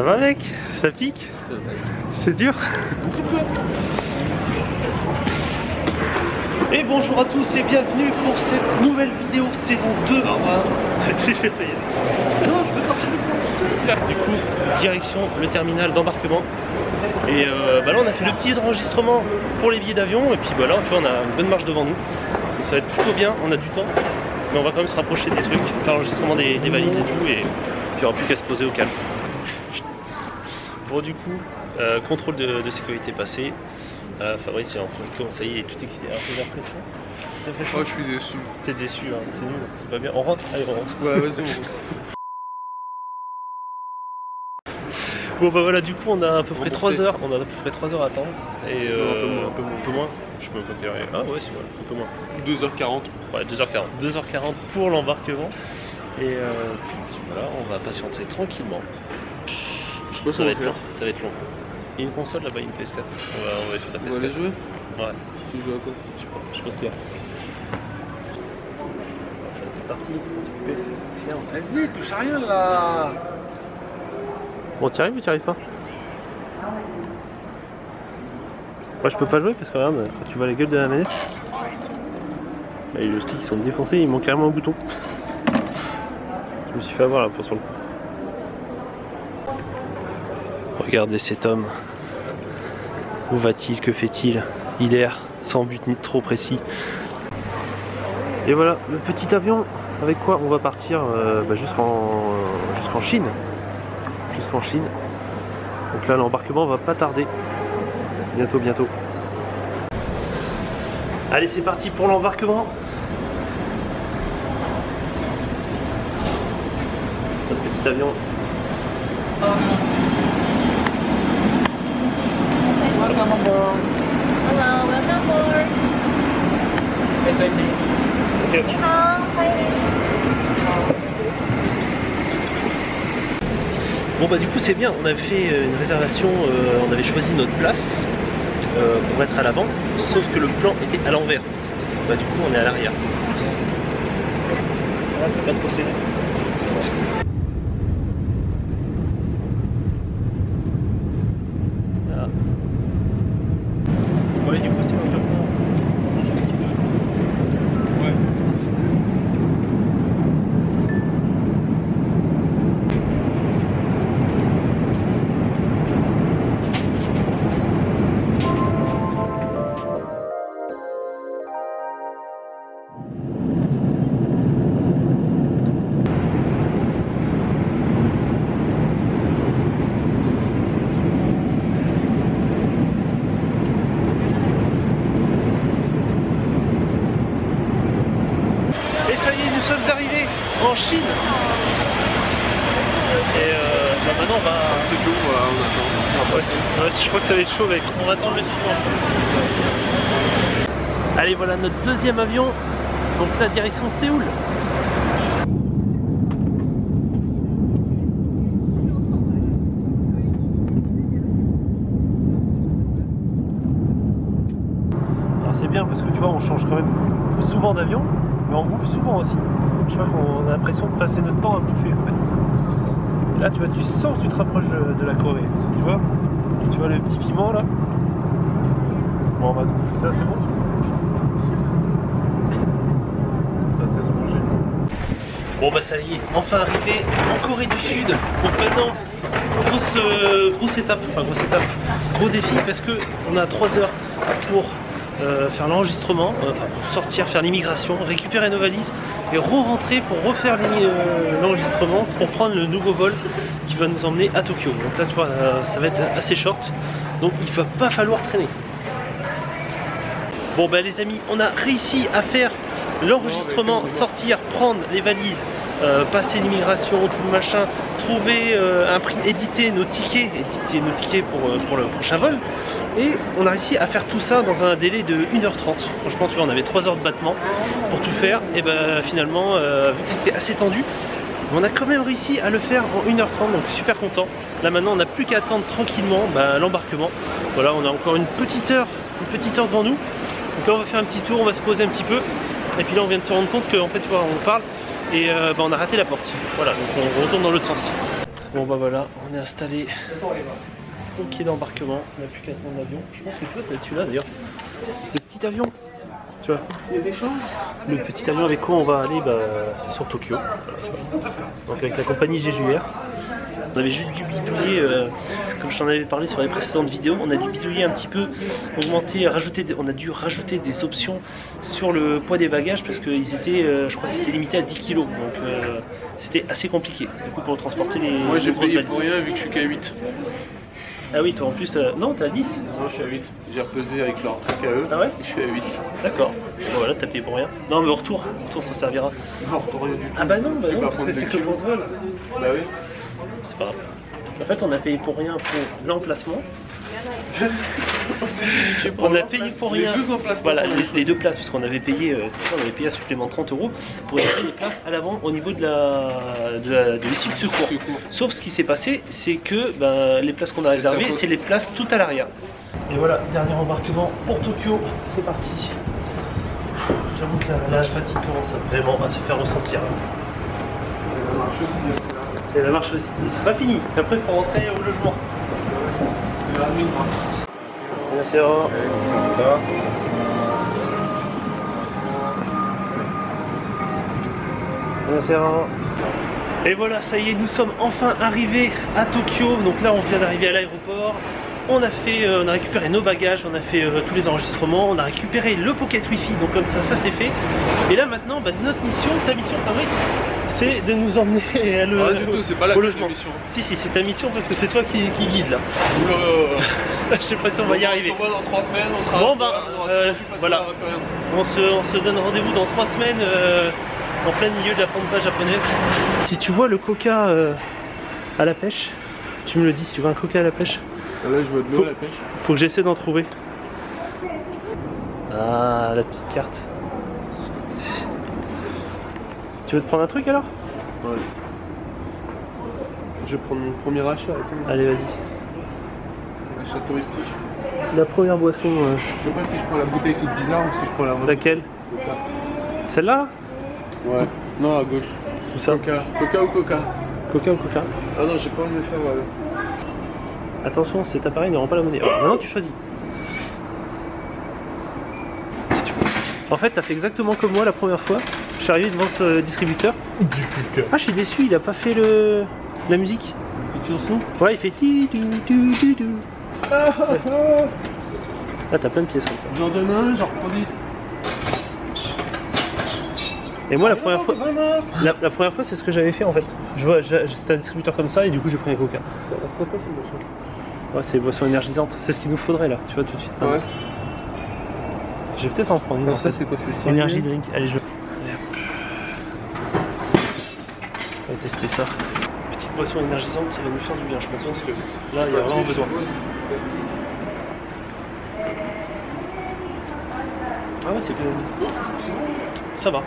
va mec? Ça pique? C'est dur? Et bonjour à tous et bienvenue pour cette nouvelle vidéo saison 2. Ah ouais, ça y est. Non, je peux sortir du coup, direction le terminal d'embarquement. Et là on a fait le petit enregistrement pour les billets d'avion. Et puis là tu vois, on a une bonne marche devant nous. Donc ça va être plutôt bien, on a du temps. Mais on va quand même se rapprocher des trucs, faire l'enregistrement des valises et tout. Et puis il n'y aura plus qu'à se poser au calme. Bon du coup, contrôle de sécurité passé. Fabrice il est en train de ça y est, tout excité. Un peu d'impression. Oh, je suis déçu. T'es déçu, hein. C'est nul, c'est pas bien. On rentre? Allez, on rentre. Ouais, vas-y, on rentre. Bon bah voilà, du coup on a à peu près 3 heures. On a à peu près 3 heures à attendre. Et un peu moins. Je peux me comparer. Ah ouais, c'est vrai, un peu moins. 2h40. Ouais, 2h40. 2h40 pour l'embarquement. Et puis voilà, on va patienter tranquillement. Je sais pas Ça va être long. Il y a une console là-bas, une PS4. On va faire la PS4. On va aller jouer? Ouais. Tu joues à quoi? Je pense qu'il y a. C'est parti, on va s'occuper. Vas-y, touche à rien là. Bon, t'y arrives ou t'y arrives pas? Moi je peux pas jouer parce que regarde, quand tu vois la gueule de la manette, les joysticks ils sont défoncés, il manque carrément un bouton. Je me suis fait avoir là pour sur le coup. Regardez cet homme. Où va-t-il? Que fait-il? Il erre sans but ni trop précis. Et voilà, le petit avion avec quoi on va partir jusqu'en Chine. Jusqu'en Chine. Donc là l'embarquement va pas tarder. Bientôt. Allez, c'est parti pour l'embarquement. Notre petit avion. Welcome aboard. Hello, welcome aboard. Okay. Bon bah du coup c'est bien, on avait fait une réservation, on avait choisi notre place pour être à l'avant, sauf que le plan était à l'envers. Bah du coup on est à l'arrière. Voilà, ça va pas trop serré. Voilà. Ouais, du coup c'est un peu on mange un petit peu. Ouais. En Chine. Et maintenant on va... C'est tout, voilà, on attend. Ouais, je crois que ça va être chaud mec. On va attendre le suivant. Allez, voilà notre deuxième avion. Donc la direction Séoul. Alors c'est bien parce que tu vois on change quand même souvent d'avion. Mais on bouffe souvent aussi. Je crois qu'on a l'impression de passer notre temps à bouffer. Là tu vois, tu sens que tu te rapproches de la Corée. Tu vois le petit piment là. Bon, on va te bouffer ça, c'est bon. Bon bah ça y est, enfin arrivé en Corée du Sud. Donc maintenant, grosse étape, gros défi parce que on a 3 heures pour faire l'enregistrement, pour sortir, faire l'immigration, récupérer nos valises et re-rentrer pour refaire l'enregistrement pour prendre le nouveau vol qui va nous emmener à Tokyo. Donc là tu vois, ça va être assez short, donc il va pas falloir traîner. Bon bah les amis, on a réussi à faire l'enregistrement, sortir, prendre les valises, passer l'immigration, tout le machin, trouver un prix, éditer nos tickets pour le prochain vol. Et on a réussi à faire tout ça dans un délai de 1h30. Franchement tu vois, on avait 3 heures de battement pour tout faire. Et ben finalement, vu que c'était assez tendu, on a quand même réussi à le faire en 1h30, donc super content. Là maintenant on n'a plus qu'à attendre tranquillement l'embarquement. Voilà, on a encore une petite heure devant nous. Donc là on va faire un petit tour, on va se poser un petit peu. Et puis là on vient de se rendre compte qu'en fait tu vois, on parle et on a raté la porte. Voilà, donc on retourne dans l'autre sens. Bon bah voilà, on est installé au quai d'embarquement, on n'a plus qu'à prendre l'avion. Je pense que tu vois, c'est celui-là d'ailleurs. Le petit avion, tu vois. Le petit avion avec quoi on va aller sur Tokyo. Donc avec la compagnie Jeju Air. On avait juste dû bidouiller, comme je t'en avais parlé sur les précédentes vidéos, on a dû bidouiller un petit peu, augmenter, on a dû rajouter des options sur le poids des bagages parce qu'ils étaient, je crois que c'était limité à 10 kg. Donc c'était assez compliqué du coup pour transporter les Moi j'ai grosses payé valises. pour rien vu que je suis qu'à 8. Ah oui, toi en plus, non, t'as 10. Non, je suis à 8. J'ai repesé avec leur truc à eux. Ah ouais? Je suis à 8. D'accord. Bon, voilà, t'as payé pour rien. Non, mais au retour ça servira. Non, pour rien du tout. Ah bah non, Je vais pas parce que prendre c'est de que kilos. pour ce vol. Bah oui. C'est pas grave. En fait, on a payé pour rien pour l'emplacement. On a payé pour rien. Les deux emplacements. Voilà, les deux places, parce qu'on avait payé, on avait payé un supplément de 30 € pour éviter les places à l'avant au niveau de l'issue de secours. Sauf ce qui s'est passé, c'est que les places qu'on a réservées, c'est les places tout à l'arrière. Et voilà, dernier embarquement pour Tokyo, c'est parti. J'avoue que la fatigue commence vraiment à se faire ressentir. La marche aussi. Et la marche aussi. C'est pas fini. Après, il faut rentrer au logement. Buonasera. Buonasera. Et voilà, ça y est, nous sommes enfin arrivés à Tokyo. Donc là, on vient d'arriver à l'aéroport. On a récupéré nos bagages, on a fait tous les enregistrements, on a récupéré le pocket wifi, donc comme ça c'est fait. Et là maintenant, notre mission, ta mission Fabrice, c'est de nous emmener au logement. Mission. Si, c'est ta mission parce que c'est toi qui guide là. Je sais pas si on va y arriver. On se revoit dans 3 semaines, on sera Bon voilà, on se donne rendez-vous dans 3 semaines en plein milieu de la pampa japonaise. Si tu vois le coca à la pêche, tu me le dis si tu veux un coca à la pêche. Là je vois de l'eau à la pêche. Faut que j'essaie d'en trouver. Ah, la petite carte. Tu veux te prendre un truc alors? Ouais. Je vais prendre mon premier achat. Allez, vas-y. Achat touristique. La première boisson. Je sais pas si je prends la bouteille toute bizarre ou si je prends la vraie. Laquelle? Coca. Celle-là? Ouais. Non, à gauche. Où ça? Coca. Coca ou Coca? Coca ou Coca? Ah non, j'ai pas envie de me faire. Attention, cet appareil ne rend pas la monnaie. Alors maintenant tu choisis. Si tu veux. En fait, t'as fait exactement comme moi la première fois. Je suis arrivé devant ce distributeur. Ah, je suis déçu, il a pas fait la musique. Petite chanson. Ouais, il fait ti du du du du. Là, t'as plein de pièces comme ça. J'en donne un, j'en reprends 10. Et moi, la première fois, c'est ce que j'avais fait en fait. C'était un distributeur comme ça et du coup, j'ai pris un Coca. C'est quoi ces machins? Ouais, c'est une boisson énergisante. C'est ce qu'il nous faudrait là, tu vois, tout de suite. Ouais. Je vais peut-être en prendre une. Non, ça c'est quoi? C'est Energy drink. Allez, je. On va tester ça. Petite boisson énergisante, ça va nous faire du bien, je pense, parce que là, il y a vraiment besoin. Ah ouais, c'est bien. Ça va.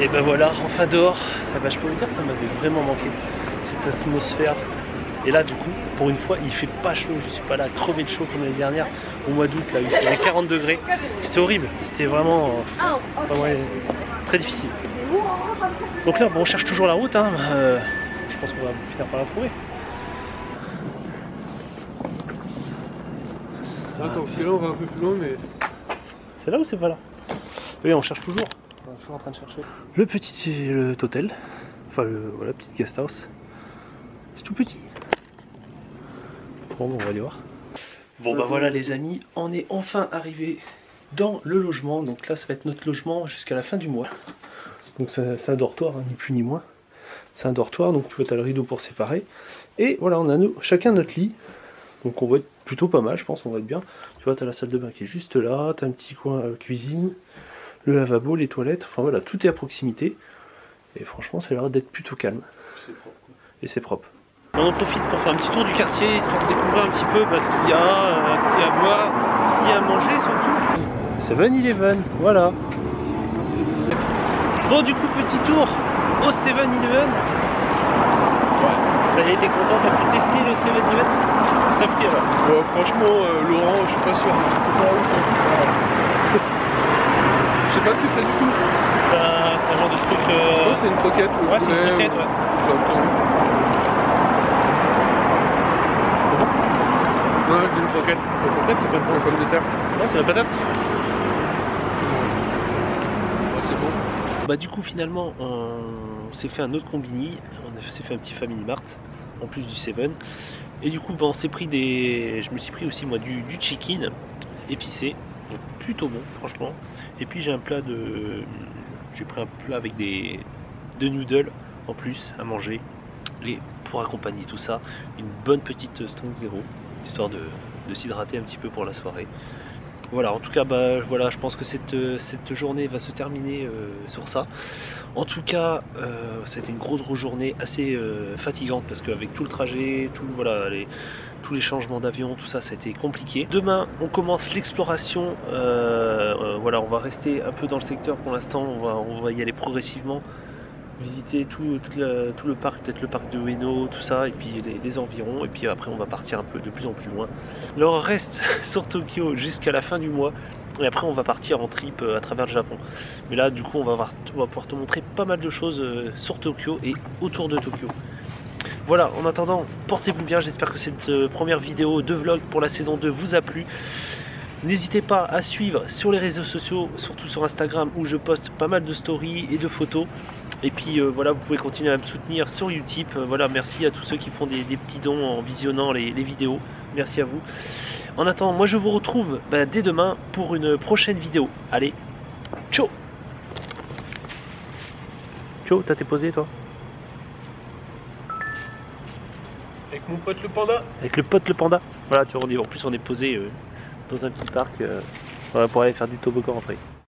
Et ben voilà, enfin dehors. Eh ben, je peux vous dire, ça m'avait vraiment manqué cette atmosphère. Et là, du coup, pour une fois, il fait pas chaud. Je suis pas là à crever de chaud comme l'année dernière au mois d'août. Là, il faisait 40 degrés. C'était horrible. C'était vraiment très difficile. Donc là, bon, on cherche toujours la route. Hein. Je pense qu'on va finir par la trouver. Attends, parce que là on va un peu plus loin, mais. C'est là ou c'est pas là? Oui, on cherche toujours. On est toujours en train de chercher. Le petit hôtel. Enfin, voilà, petite guest house. C'est tout petit. Bon, on va aller voir. Bon, bah voilà, les amis, on est enfin arrivé dans le logement. Donc là, ça va être notre logement jusqu'à la fin du mois. Donc c'est un dortoir, hein, ni plus ni moins. C'est un dortoir, donc tu vois, tu as le rideau pour séparer. Et voilà, on a chacun notre lit. Donc on va être plutôt pas mal, je pense, on va être bien. Tu vois, tu as la salle de bain qui est juste là, tu as un petit coin cuisine, le lavabo, les toilettes, enfin voilà, tout est à proximité. Et franchement, ça a l'air d'être plutôt calme. C'est propre. Et c'est propre. On en profite pour faire un petit tour du quartier, histoire de découvrir un petit peu ce qu'il y a, ce qu'il y a à boire, ce qu'il y a à manger surtout. 7-Eleven, voilà. Bon, du coup, petit tour au 7-Eleven. T'as été content, t'as pu tester le 7-Eleven? Ça fait alors. Bon, franchement, Laurent, je suis pas sûr. C'est pas ouf, hein. Je sais pas ce que c'est du tout. C'est un genre de truc. Oh, c'est une croquette. Ouais, c'est une croquette, ouais. J'entends. Ouais, je dis une croquette. C'est une croquette, c'est pas Une pomme de terre. Non, c'est la patate. Ouais, c'est bon. Bah du coup finalement on s'est fait un autre combini, on s'est fait un petit Family Mart en plus du 7. Et du coup bah, on s'est pris je me suis pris aussi moi du chicken épicé, donc plutôt bon franchement. Et puis j'ai pris un plat avec de noodles en plus à manger. Et pour accompagner tout ça, une bonne petite Strong Zero, histoire de s'hydrater un petit peu pour la soirée. Voilà, en tout cas, bah, voilà, je pense que cette journée va se terminer sur ça. En tout cas, ça a été une grosse journée assez fatigante parce qu'avec tout le trajet, tous les changements d'avion, tout ça, ça a été compliqué. Demain, on commence l'exploration. Voilà, on va rester un peu dans le secteur pour l'instant, on va y aller progressivement. Visiter tout le parc, peut-être le parc de Ueno, tout ça, et puis les environs, et puis après on va partir un peu de plus en plus loin. Là on reste sur Tokyo jusqu'à la fin du mois, et après on va partir en trip à travers le Japon. Mais là du coup on va pouvoir te montrer pas mal de choses sur Tokyo et autour de Tokyo. Voilà, en attendant, portez-vous bien, j'espère que cette première vidéo de vlog pour la saison 2 vous a plu. N'hésitez pas à suivre sur les réseaux sociaux, surtout sur Instagram où je poste pas mal de stories et de photos. Et puis voilà, vous pouvez continuer à me soutenir sur Utip. Voilà, merci à tous ceux qui font des petits dons en visionnant les vidéos. Merci à vous. En attendant, moi je vous retrouve dès demain pour une prochaine vidéo. Allez, ciao. Ciao, t'as été posé toi? Avec mon pote le panda. Avec le pote le panda. Voilà, tu vois, en plus on est posé dans un petit parc pour aller faire du toboggan après.